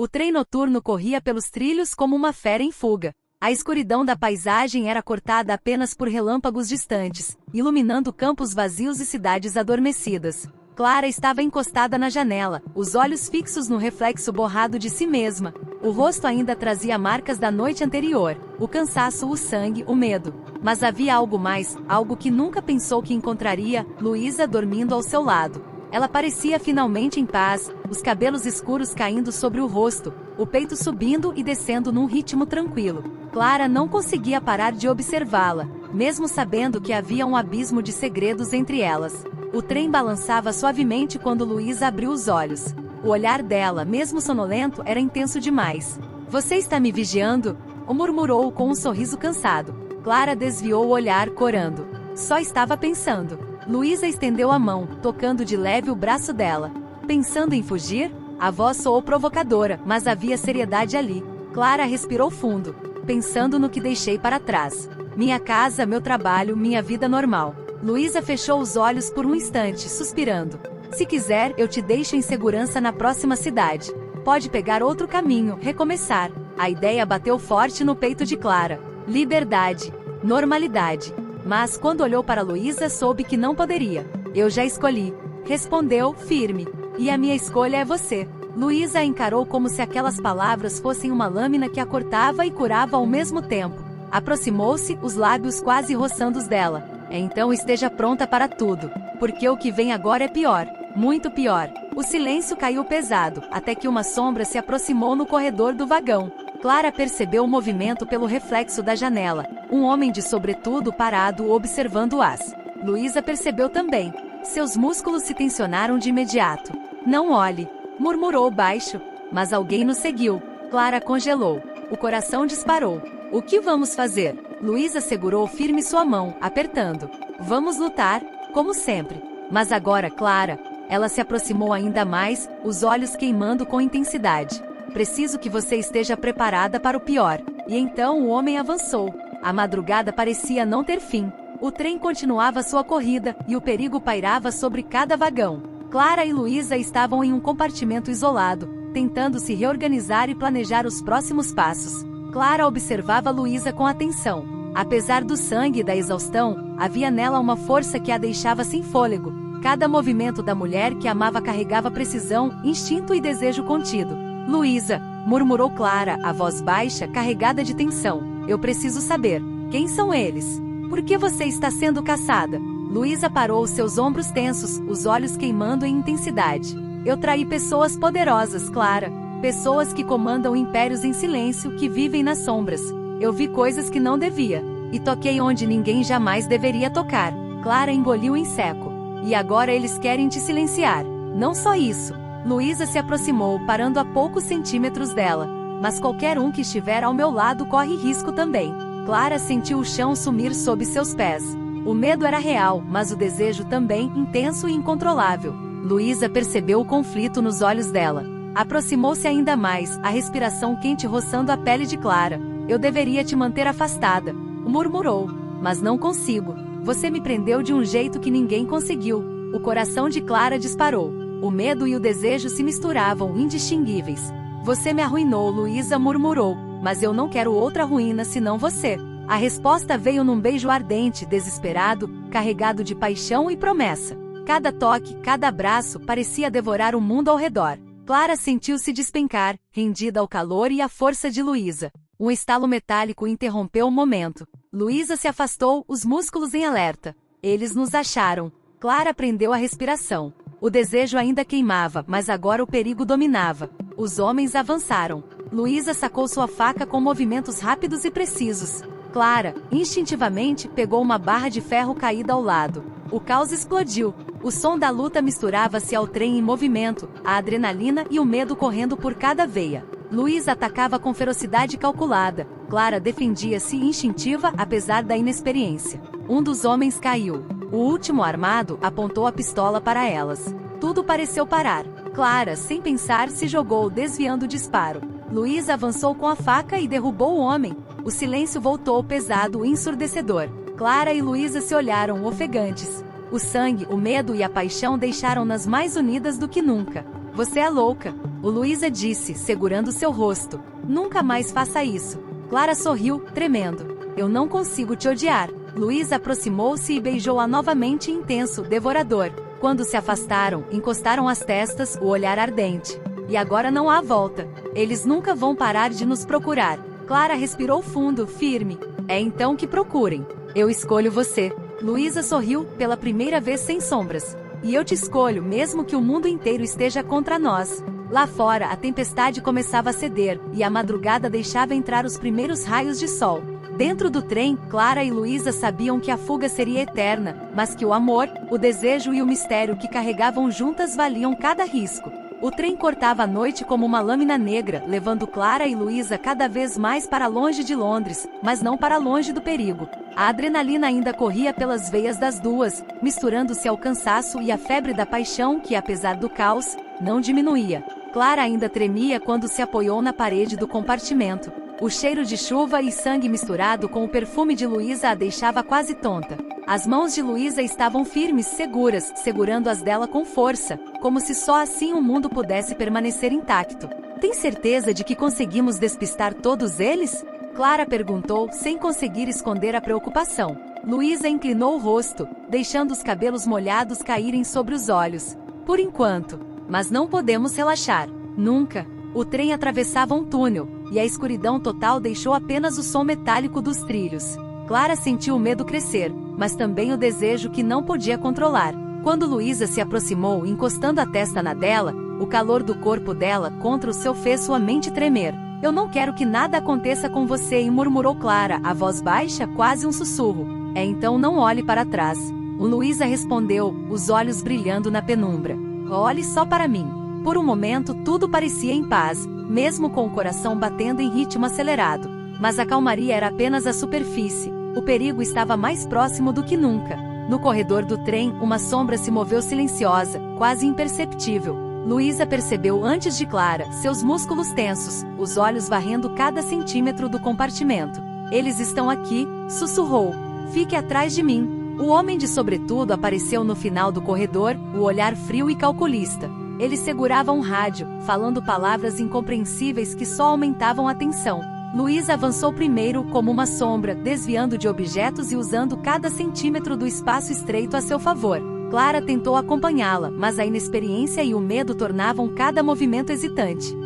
O trem noturno corria pelos trilhos como uma fera em fuga. A escuridão da paisagem era cortada apenas por relâmpagos distantes, iluminando campos vazios e cidades adormecidas. Clara estava encostada na janela, os olhos fixos no reflexo borrado de si mesma. O rosto ainda trazia marcas da noite anterior, o cansaço, o sangue, o medo. Mas havia algo mais, algo que nunca pensou que encontraria: Luísa dormindo ao seu lado. Ela parecia finalmente em paz, os cabelos escuros caindo sobre o rosto, o peito subindo e descendo num ritmo tranquilo. Clara não conseguia parar de observá-la, mesmo sabendo que havia um abismo de segredos entre elas. O trem balançava suavemente quando Luísa abriu os olhos. O olhar dela, mesmo sonolento, era intenso demais. "Você está me vigiando?" murmurou com um sorriso cansado. Clara desviou o olhar, corando. Só estava pensando. Luísa estendeu a mão, tocando de leve o braço dela. "Pensando em fugir?" A voz soou provocadora, mas havia seriedade ali. Clara respirou fundo, pensando no que deixei para trás. Minha casa, meu trabalho, minha vida normal. Luísa fechou os olhos por um instante, suspirando. "Se quiser, eu te deixo em segurança na próxima cidade. Pode pegar outro caminho, recomeçar." A ideia bateu forte no peito de Clara. Liberdade. Normalidade. Mas quando olhou para Luísa, soube que não poderia. "Eu já escolhi", respondeu, firme. "E a minha escolha é você." Luísa a encarou como se aquelas palavras fossem uma lâmina que a cortava e curava ao mesmo tempo. Aproximou-se, os lábios quase roçando os dela. "Então esteja pronta para tudo, porque o que vem agora é pior, muito pior." O silêncio caiu pesado, até que uma sombra se aproximou no corredor do vagão. Clara percebeu o movimento pelo reflexo da janela. Um homem de sobretudo parado observando-as. Luísa percebeu também. Seus músculos se tensionaram de imediato. "Não olhe", murmurou baixo. Mas alguém nos seguiu. Clara congelou. O coração disparou. "O que vamos fazer?" Luísa segurou firme sua mão, apertando. "Vamos lutar, como sempre." Mas agora, Clara. Ela se aproximou ainda mais, os olhos queimando com intensidade. "Preciso que você esteja preparada para o pior." E então o homem avançou. A madrugada parecia não ter fim. O trem continuava sua corrida, e o perigo pairava sobre cada vagão. Clara e Luísa estavam em um compartimento isolado, tentando se reorganizar e planejar os próximos passos. Clara observava Luísa com atenção. Apesar do sangue e da exaustão, havia nela uma força que a deixava sem fôlego. Cada movimento da mulher que amava carregava precisão, instinto e desejo contido. "Luísa", murmurou Clara, a voz baixa, carregada de tensão. "Eu preciso saber. Quem são eles? Por que você está sendo caçada?" Luísa parou, seus ombros tensos, os olhos queimando em intensidade. "Eu traí pessoas poderosas, Clara. Pessoas que comandam impérios em silêncio, que vivem nas sombras. Eu vi coisas que não devia. E toquei onde ninguém jamais deveria tocar." Clara engoliu em seco. "E agora eles querem te silenciar." "Não só isso." Luísa se aproximou, parando a poucos centímetros dela. "Mas qualquer um que estiver ao meu lado corre risco também." Clara sentiu o chão sumir sob seus pés. O medo era real, mas o desejo também, intenso e incontrolável. Luísa percebeu o conflito nos olhos dela. Aproximou-se ainda mais, a respiração quente roçando a pele de Clara. "Eu deveria te manter afastada", murmurou. "Mas não consigo. Você me prendeu de um jeito que ninguém conseguiu." O coração de Clara disparou. O medo e o desejo se misturavam, indistinguíveis. "Você me arruinou", Luísa murmurou. "Mas eu não quero outra ruína senão você." A resposta veio num beijo ardente, desesperado, carregado de paixão e promessa. Cada toque, cada abraço parecia devorar o mundo ao redor. Clara sentiu-se despencar, rendida ao calor e à força de Luísa. Um estalo metálico interrompeu o momento. Luísa se afastou, os músculos em alerta. "Eles nos acharam." Clara prendeu a respiração. O desejo ainda queimava, mas agora o perigo dominava. Os homens avançaram. Luísa sacou sua faca com movimentos rápidos e precisos. Clara, instintivamente, pegou uma barra de ferro caída ao lado. O caos explodiu. O som da luta misturava-se ao trem em movimento, a adrenalina e o medo correndo por cada veia. Luísa atacava com ferocidade calculada. Clara defendia-se instintiva, apesar da inexperiência. Um dos homens caiu. O último armado apontou a pistola para elas. Tudo pareceu parar. Clara, sem pensar, se jogou, desviando o disparo. Luísa avançou com a faca e derrubou o homem. O silêncio voltou pesado e ensurdecedor. Clara e Luísa se olharam, ofegantes. O sangue, o medo e a paixão deixaram-nas mais unidas do que nunca. "Você é louca", O Luísa disse, segurando seu rosto. Nunca mais faça isso. Clara sorriu, tremendo. Eu não consigo te odiar. Luísa aproximou-se e beijou-a novamente intenso, devorador. Quando se afastaram, encostaram as testas, o olhar ardente. E agora não há volta. Eles nunca vão parar de nos procurar. Clara respirou fundo, firme. É então que procurem. Eu escolho você. Luísa sorriu, pela primeira vez sem sombras. E eu te escolho, mesmo que o mundo inteiro esteja contra nós. Lá fora, a tempestade começava a ceder, e a madrugada deixava entrar os primeiros raios de sol. Dentro do trem, Clara e Luísa sabiam que a fuga seria eterna, mas que o amor, o desejo e o mistério que carregavam juntas valiam cada risco. O trem cortava a noite como uma lâmina negra, levando Clara e Luísa cada vez mais para longe de Londres, mas não para longe do perigo. A adrenalina ainda corria pelas veias das duas, misturando-se ao cansaço e à febre da paixão que, apesar do caos, não diminuía. Clara ainda tremia quando se apoiou na parede do compartimento. O cheiro de chuva e sangue misturado com o perfume de Luísa a deixava quase tonta. As mãos de Luísa estavam firmes, seguras, segurando as dela com força, como se só assim o mundo pudesse permanecer intacto. Tem certeza de que conseguimos despistar todos eles? Clara perguntou, sem conseguir esconder a preocupação. Luísa inclinou o rosto, deixando os cabelos molhados caírem sobre os olhos. Por enquanto. Mas não podemos relaxar. Nunca. O trem atravessava um túnel, e a escuridão total deixou apenas o som metálico dos trilhos. Clara sentiu o medo crescer, mas também o desejo que não podia controlar. Quando Luísa se aproximou, encostando a testa na dela, o calor do corpo dela contra o seu fez sua mente tremer. Eu não quero que nada aconteça com você, murmurou Clara, a voz baixa, quase um sussurro. É então não olhe para trás. O Luísa respondeu, os olhos brilhando na penumbra. Olhe só para mim. Por um momento tudo parecia em paz, mesmo com o coração batendo em ritmo acelerado. Mas a calmaria era apenas a superfície. O perigo estava mais próximo do que nunca. No corredor do trem, uma sombra se moveu silenciosa, quase imperceptível. Luísa percebeu antes de Clara, seus músculos tensos, os olhos varrendo cada centímetro do compartimento. Eles estão aqui, sussurrou. Fique atrás de mim. O homem de sobretudo apareceu no final do corredor, o olhar frio e calculista. Ele segurava um rádio, falando palavras incompreensíveis que só aumentavam a tensão. Luísa avançou primeiro, como uma sombra, desviando de objetos e usando cada centímetro do espaço estreito a seu favor. Clara tentou acompanhá-la, mas a inexperiência e o medo tornavam cada movimento hesitante.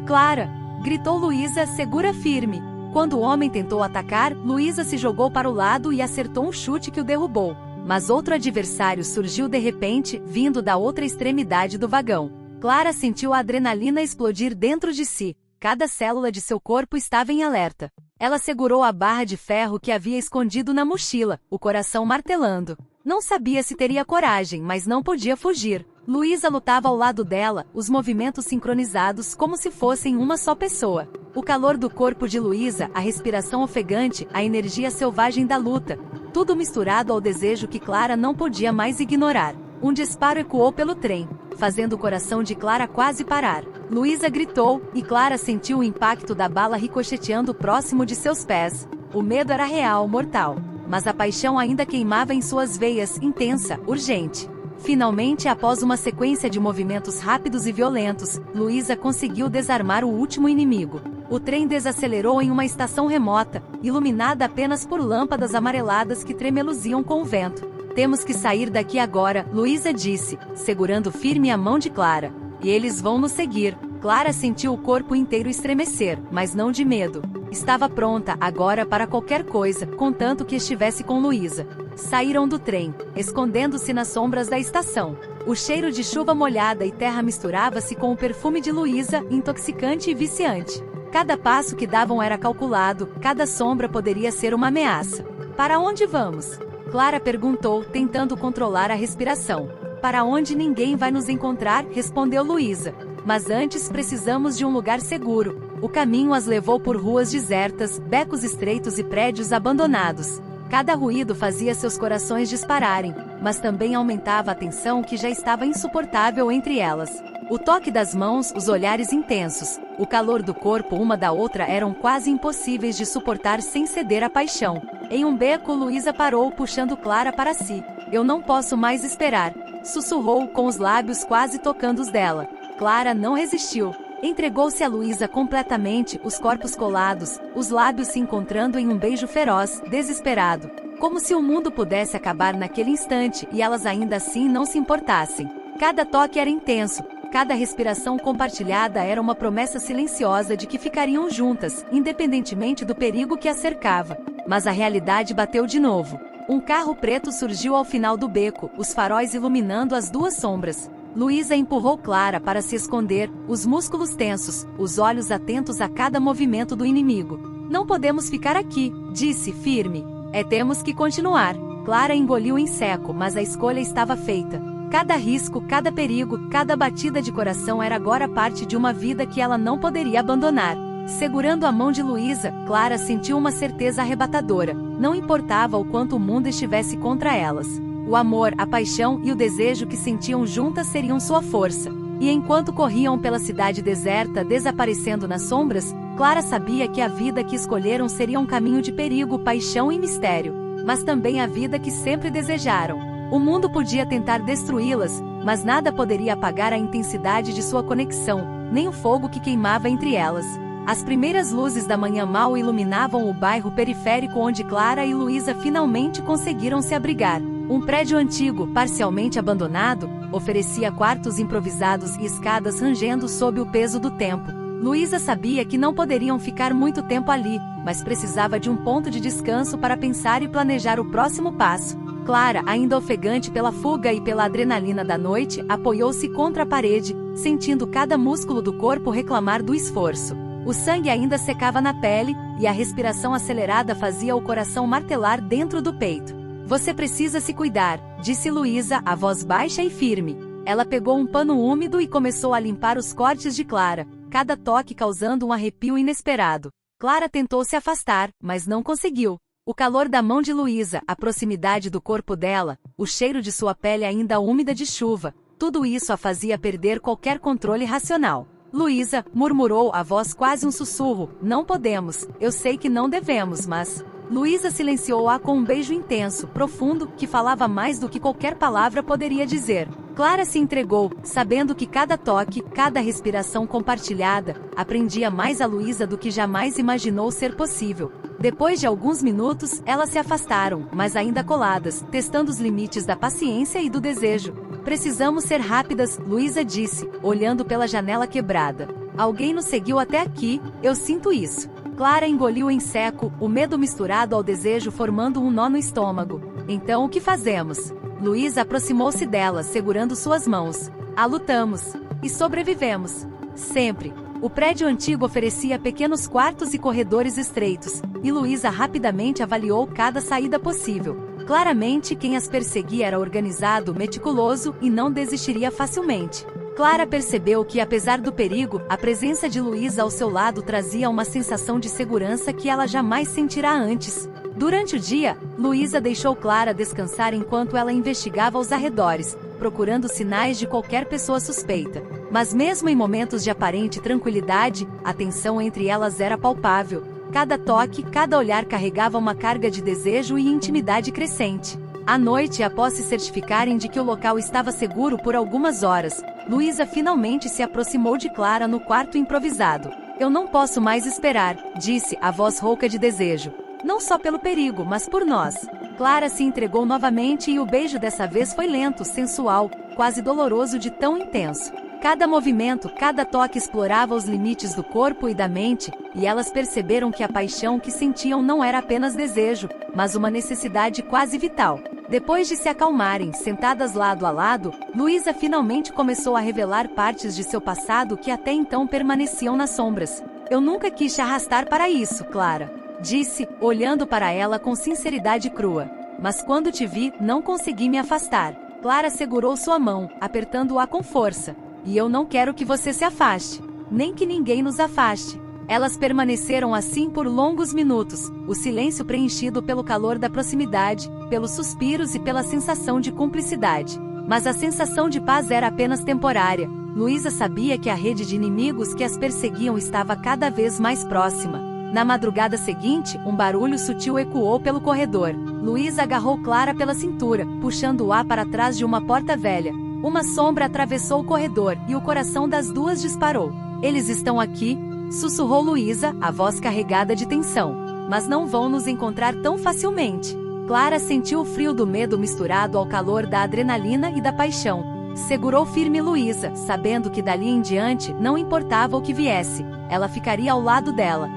Clara! Gritou Luísa, segura firme. Quando o homem tentou atacar, Luísa se jogou para o lado e acertou um chute que o derrubou. Mas outro adversário surgiu de repente, vindo da outra extremidade do vagão. Clara sentiu a adrenalina explodir dentro de si. Cada célula de seu corpo estava em alerta. Ela segurou a barra de ferro que havia escondido na mochila, o coração martelando. Não sabia se teria coragem, mas não podia fugir. Luísa lutava ao lado dela, os movimentos sincronizados como se fossem uma só pessoa. O calor do corpo de Luísa, a respiração ofegante, a energia selvagem da luta. Tudo misturado ao desejo que Clara não podia mais ignorar. Um disparo ecoou pelo trem, fazendo o coração de Clara quase parar. Luísa gritou, e Clara sentiu o impacto da bala ricocheteando próximo de seus pés. O medo era real, mortal. Mas a paixão ainda queimava em suas veias, intensa, urgente. Finalmente, após uma sequência de movimentos rápidos e violentos, Luísa conseguiu desarmar o último inimigo. O trem desacelerou em uma estação remota, iluminada apenas por lâmpadas amareladas que tremeluziam com o vento. Temos que sair daqui agora, Luísa disse, segurando firme a mão de Clara. E eles vão nos seguir. Clara sentiu o corpo inteiro estremecer, mas não de medo. Estava pronta, agora, para qualquer coisa, contanto que estivesse com Luísa. Saíram do trem, escondendo-se nas sombras da estação. O cheiro de chuva molhada e terra misturava-se com o perfume de Luísa, intoxicante e viciante. Cada passo que davam era calculado, cada sombra poderia ser uma ameaça. Para onde vamos? Clara perguntou, tentando controlar a respiração. Para onde ninguém vai nos encontrar, respondeu Luísa. Mas antes precisamos de um lugar seguro. O caminho as levou por ruas desertas, becos estreitos e prédios abandonados. Cada ruído fazia seus corações dispararem, mas também aumentava a tensão que já estava insuportável entre elas. O toque das mãos, os olhares intensos, o calor do corpo uma da outra eram quase impossíveis de suportar sem ceder à paixão. Em um beco, Luísa parou, puxando Clara para si. Eu não posso mais esperar, sussurrou, com os lábios quase tocando os dela. Clara não resistiu. Entregou-se a Luísa completamente, os corpos colados, os lábios se encontrando em um beijo feroz, desesperado. Como se o mundo pudesse acabar naquele instante e elas ainda assim não se importassem. Cada toque era intenso, cada respiração compartilhada era uma promessa silenciosa de que ficariam juntas, independentemente do perigo que as cercava. Mas a realidade bateu de novo. Um carro preto surgiu ao final do beco, os faróis iluminando as duas sombras. Luísa empurrou Clara para se esconder, os músculos tensos, os olhos atentos a cada movimento do inimigo. Não podemos ficar aqui, disse, firme. Temos que continuar. Clara engoliu em seco, mas a escolha estava feita. Cada risco, cada perigo, cada batida de coração era agora parte de uma vida que ela não poderia abandonar. Segurando a mão de Luísa, Clara sentiu uma certeza arrebatadora. Não importava o quanto o mundo estivesse contra elas. O amor, a paixão e o desejo que sentiam juntas seriam sua força. E enquanto corriam pela cidade deserta, desaparecendo nas sombras, Clara sabia que a vida que escolheram seria um caminho de perigo, paixão e mistério. Mas também a vida que sempre desejaram. O mundo podia tentar destruí-las, mas nada poderia apagar a intensidade de sua conexão, nem o fogo que queimava entre elas. As primeiras luzes da manhã mal iluminavam o bairro periférico onde Clara e Luísa finalmente conseguiram se abrigar. Um prédio antigo, parcialmente abandonado, oferecia quartos improvisados e escadas rangendo sob o peso do tempo. Luísa sabia que não poderiam ficar muito tempo ali, mas precisava de um ponto de descanso para pensar e planejar o próximo passo. Clara, ainda ofegante pela fuga e pela adrenalina da noite, apoiou-se contra a parede, sentindo cada músculo do corpo reclamar do esforço. O sangue ainda secava na pele, e a respiração acelerada fazia o coração martelar dentro do peito. Você precisa se cuidar, disse Luísa, a voz baixa e firme. Ela pegou um pano úmido e começou a limpar os cortes de Clara, cada toque causando um arrepio inesperado. Clara tentou se afastar, mas não conseguiu. O calor da mão de Luísa, a proximidade do corpo dela, o cheiro de sua pele ainda úmida de chuva, tudo isso a fazia perder qualquer controle racional. Luísa, murmurou a voz quase um sussurro, não podemos, eu sei que não devemos, mas... Luísa silenciou-a com um beijo intenso, profundo, que falava mais do que qualquer palavra poderia dizer. Clara se entregou, sabendo que cada toque, cada respiração compartilhada, aprendia mais a Luísa do que jamais imaginou ser possível. Depois de alguns minutos, elas se afastaram, mas ainda coladas, testando os limites da paciência e do desejo. Precisamos ser rápidas, Luísa disse, olhando pela janela quebrada. Alguém nos seguiu até aqui, eu sinto isso. Clara engoliu em seco, o medo misturado ao desejo formando um nó no estômago. Então o que fazemos? Luísa aproximou-se dela, segurando suas mãos. Lutamos. E sobrevivemos. Sempre. O prédio antigo oferecia pequenos quartos e corredores estreitos, e Luísa rapidamente avaliou cada saída possível. Claramente quem as perseguia era organizado, meticuloso, e não desistiria facilmente. Clara percebeu que, apesar do perigo, a presença de Luísa ao seu lado trazia uma sensação de segurança que ela jamais sentirá antes. Durante o dia, Luísa deixou Clara descansar enquanto ela investigava os arredores, procurando sinais de qualquer pessoa suspeita. Mas mesmo em momentos de aparente tranquilidade, a tensão entre elas era palpável. Cada toque, cada olhar carregava uma carga de desejo e intimidade crescente. À noite, após se certificarem de que o local estava seguro por algumas horas, Luísa finalmente se aproximou de Clara no quarto improvisado. Eu não posso mais esperar, disse, a voz rouca de desejo. Não só pelo perigo, mas por nós. Clara se entregou novamente e o beijo dessa vez foi lento, sensual, quase doloroso de tão intenso. Cada movimento, cada toque explorava os limites do corpo e da mente, e elas perceberam que a paixão que sentiam não era apenas desejo, mas uma necessidade quase vital. Depois de se acalmarem, sentadas lado a lado, Luísa finalmente começou a revelar partes de seu passado que até então permaneciam nas sombras. Eu nunca quis te arrastar para isso, Clara, disse, olhando para ela com sinceridade crua. Mas quando te vi, não consegui me afastar. Clara segurou sua mão, apertando-a com força. E eu não quero que você se afaste, nem que ninguém nos afaste. Elas permaneceram assim por longos minutos, o silêncio preenchido pelo calor da proximidade, pelos suspiros e pela sensação de cumplicidade. Mas a sensação de paz era apenas temporária. Luísa sabia que a rede de inimigos que as perseguiam estava cada vez mais próxima. Na madrugada seguinte, um barulho sutil ecoou pelo corredor. Luísa agarrou Clara pela cintura, puxando-a para trás de uma porta velha. Uma sombra atravessou o corredor e o coração das duas disparou. Eles estão aqui, sussurrou Luísa, a voz carregada de tensão. Mas não vão nos encontrar tão facilmente. Clara sentiu o frio do medo misturado ao calor da adrenalina e da paixão. Segurou firme Luísa, sabendo que dali em diante não importava o que viesse, ela ficaria ao lado dela.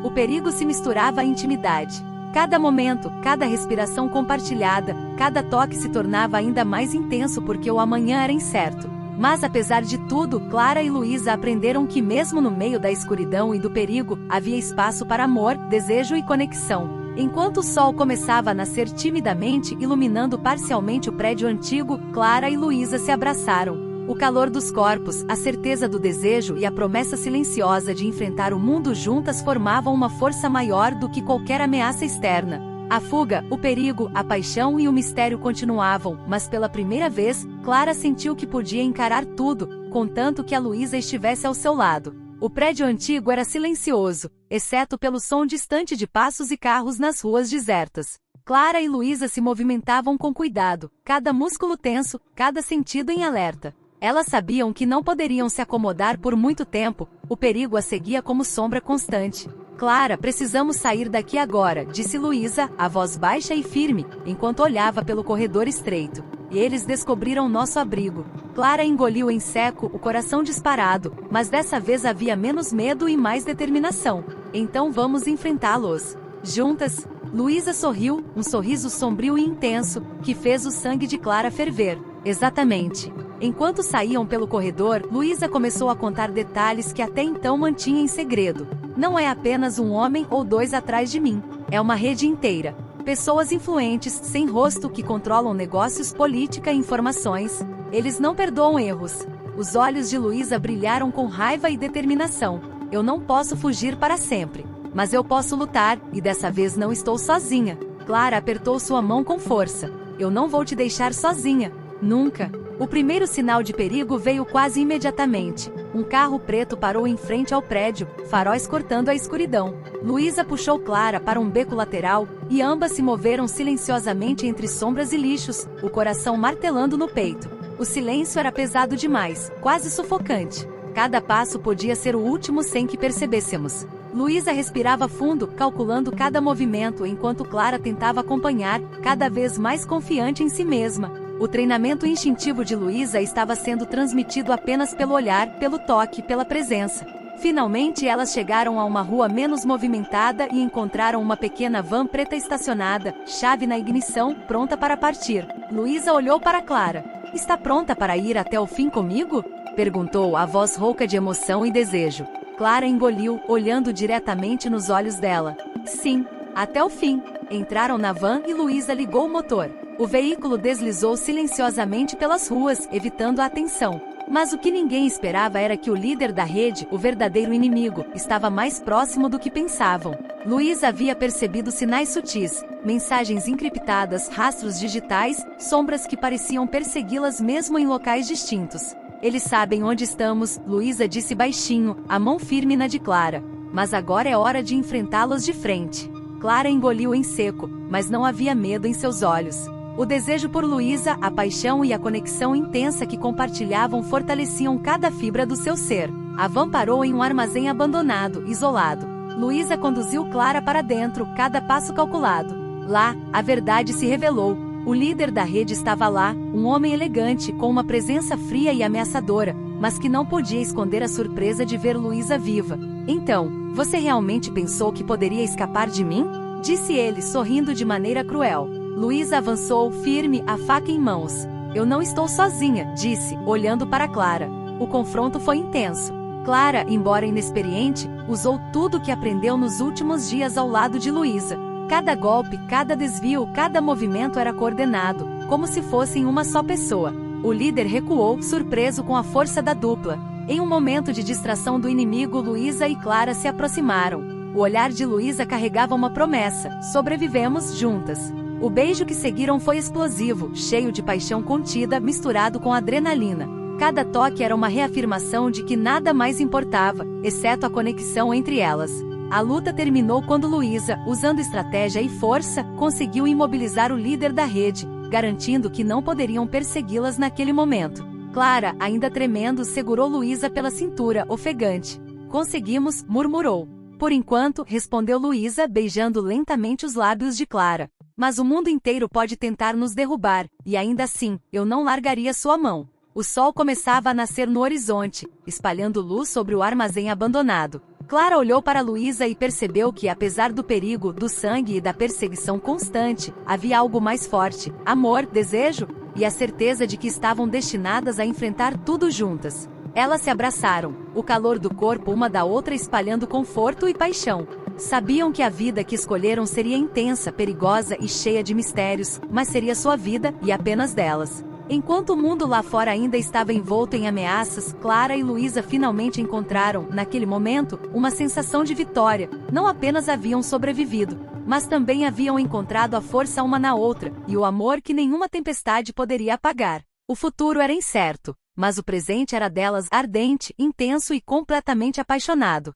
O perigo se misturava à intimidade. Cada momento, cada respiração compartilhada, cada toque se tornava ainda mais intenso porque o amanhã era incerto. Mas apesar de tudo, Clara e Luísa aprenderam que mesmo no meio da escuridão e do perigo, havia espaço para amor, desejo e conexão. Enquanto o sol começava a nascer timidamente, iluminando parcialmente o prédio antigo, Clara e Luísa se abraçaram. O calor dos corpos, a certeza do desejo e a promessa silenciosa de enfrentar o mundo juntas formavam uma força maior do que qualquer ameaça externa. A fuga, o perigo, a paixão e o mistério continuavam, mas pela primeira vez, Clara sentiu que podia encarar tudo, contanto que a Luísa estivesse ao seu lado. O prédio antigo era silencioso, exceto pelo som distante de passos e carros nas ruas desertas. Clara e Luísa se movimentavam com cuidado, cada músculo tenso, cada sentido em alerta. Elas sabiam que não poderiam se acomodar por muito tempo, o perigo as seguia como sombra constante. Clara, precisamos sair daqui agora, disse Luísa, a voz baixa e firme, enquanto olhava pelo corredor estreito. E eles descobriram nosso abrigo. Clara engoliu em seco, o coração disparado, mas dessa vez havia menos medo e mais determinação. Então vamos enfrentá-los. Juntas. Luísa sorriu, um sorriso sombrio e intenso, que fez o sangue de Clara ferver. Exatamente. Enquanto saíam pelo corredor, Luísa começou a contar detalhes que até então mantinha em segredo. Não é apenas um homem ou dois atrás de mim. É uma rede inteira. Pessoas influentes, sem rosto, que controlam negócios, política e informações. Eles não perdoam erros. Os olhos de Luísa brilharam com raiva e determinação. Eu não posso fugir para sempre. Mas eu posso lutar, e dessa vez não estou sozinha. Clara apertou sua mão com força. Eu não vou te deixar sozinha. Nunca. O primeiro sinal de perigo veio quase imediatamente. Um carro preto parou em frente ao prédio, faróis cortando a escuridão. Luísa puxou Clara para um beco lateral, e ambas se moveram silenciosamente entre sombras e lixos, o coração martelando no peito. O silêncio era pesado demais, quase sufocante. Cada passo podia ser o último sem que percebêssemos. Luísa respirava fundo, calculando cada movimento enquanto Clara tentava acompanhar, cada vez mais confiante em si mesma. O treinamento instintivo de Luísa estava sendo transmitido apenas pelo olhar, pelo toque, pela presença. Finalmente elas chegaram a uma rua menos movimentada e encontraram uma pequena van preta estacionada, chave na ignição, pronta para partir. Luísa olhou para Clara. Está pronta para ir até o fim comigo? Perguntou, a voz rouca de emoção e desejo. Clara engoliu, olhando diretamente nos olhos dela. Sim, até o fim. Entraram na van e Luísa ligou o motor. O veículo deslizou silenciosamente pelas ruas, evitando a atenção. Mas o que ninguém esperava era que o líder da rede, o verdadeiro inimigo, estava mais próximo do que pensavam. Luísa havia percebido sinais sutis, mensagens encriptadas, rastros digitais, sombras que pareciam persegui-las mesmo em locais distintos. Eles sabem onde estamos, Luísa disse baixinho, a mão firme na de Clara. Mas agora é hora de enfrentá-los de frente. Clara engoliu em seco, mas não havia medo em seus olhos. O desejo por Luísa, a paixão e a conexão intensa que compartilhavam fortaleciam cada fibra do seu ser. A van parou em um armazém abandonado, isolado. Luísa conduziu Clara para dentro, cada passo calculado. Lá, a verdade se revelou. O líder da rede estava lá, um homem elegante, com uma presença fria e ameaçadora, mas que não podia esconder a surpresa de ver Luísa viva. Então, você realmente pensou que poderia escapar de mim? Disse ele, sorrindo de maneira cruel. Luísa avançou, firme, a faca em mãos. Eu não estou sozinha, disse, olhando para Clara. O confronto foi intenso. Clara, embora inexperiente, usou tudo o que aprendeu nos últimos dias ao lado de Luísa. Cada golpe, cada desvio, cada movimento era coordenado, como se fossem uma só pessoa. O líder recuou, surpreso com a força da dupla. Em um momento de distração do inimigo, Luísa e Clara se aproximaram. O olhar de Luísa carregava uma promessa: sobrevivemos juntas. O beijo que seguiram foi explosivo, cheio de paixão contida, misturado com adrenalina. Cada toque era uma reafirmação de que nada mais importava, exceto a conexão entre elas. A luta terminou quando Luísa, usando estratégia e força, conseguiu imobilizar o líder da rede. garantindo que não poderiam persegui-las naquele momento. Clara, ainda tremendo, segurou Luísa pela cintura, ofegante. Conseguimos, murmurou. Por enquanto, respondeu Luísa, beijando lentamente os lábios de Clara. Mas o mundo inteiro pode tentar nos derrubar, e ainda assim, eu não largaria sua mão. O sol começava a nascer no horizonte, espalhando luz sobre o armazém abandonado. Clara olhou para Luísa e percebeu que, apesar do perigo, do sangue e da perseguição constante, havia algo mais forte: amor, desejo e a certeza de que estavam destinadas a enfrentar tudo juntas. Elas se abraçaram, o calor do corpo uma da outra espalhando conforto e paixão. Sabiam que a vida que escolheram seria intensa, perigosa e cheia de mistérios, mas seria sua vida, e apenas delas. Enquanto o mundo lá fora ainda estava envolto em ameaças, Clara e Luísa finalmente encontraram, naquele momento, uma sensação de vitória. Não apenas haviam sobrevivido, mas também haviam encontrado a força uma na outra, e o amor que nenhuma tempestade poderia apagar. O futuro era incerto, mas o presente era delas ardente, intenso e completamente apaixonado.